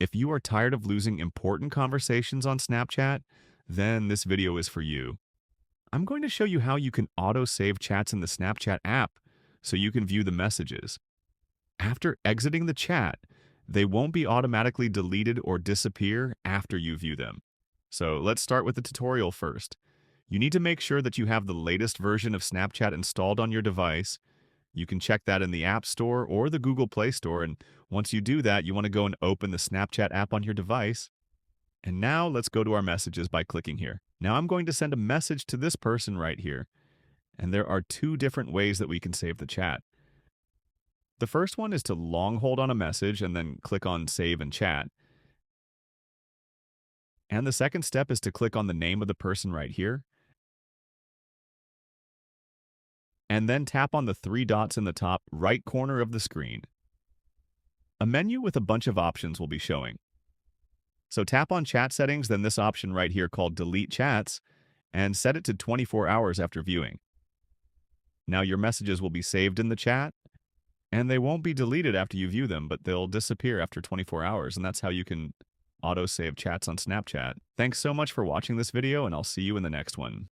If you are tired of losing important conversations on Snapchat, then this video is for you. I'm going to show you how you can auto-save chats in the Snapchat app so you can view the messages. After exiting the chat, they won't be automatically deleted or disappear after you view them. So let's start with the tutorial first. You need to make sure that you have the latest version of Snapchat installed on your device. You can check that in the App Store or the Google Play Store, and once you do that, you want to go and open the Snapchat app on your device. And now let's go to our messages by clicking here. Now I'm going to send a message to this person right here, and there are two different ways that we can save the chat. The first one is to long hold on a message and then click on Save and Chat. And the second step is to click on the name of the person right here, and then tap on the three dots in the top right corner of the screen. A menu with a bunch of options will be showing. So tap on Chat Settings, then this option right here called Delete Chats, and set it to 24 hours after viewing. Now your messages will be saved in the chat, and they won't be deleted after you view them, but they'll disappear after 24 hours, and that's how you can auto-save chats on Snapchat. Thanks so much for watching this video, and I'll see you in the next one.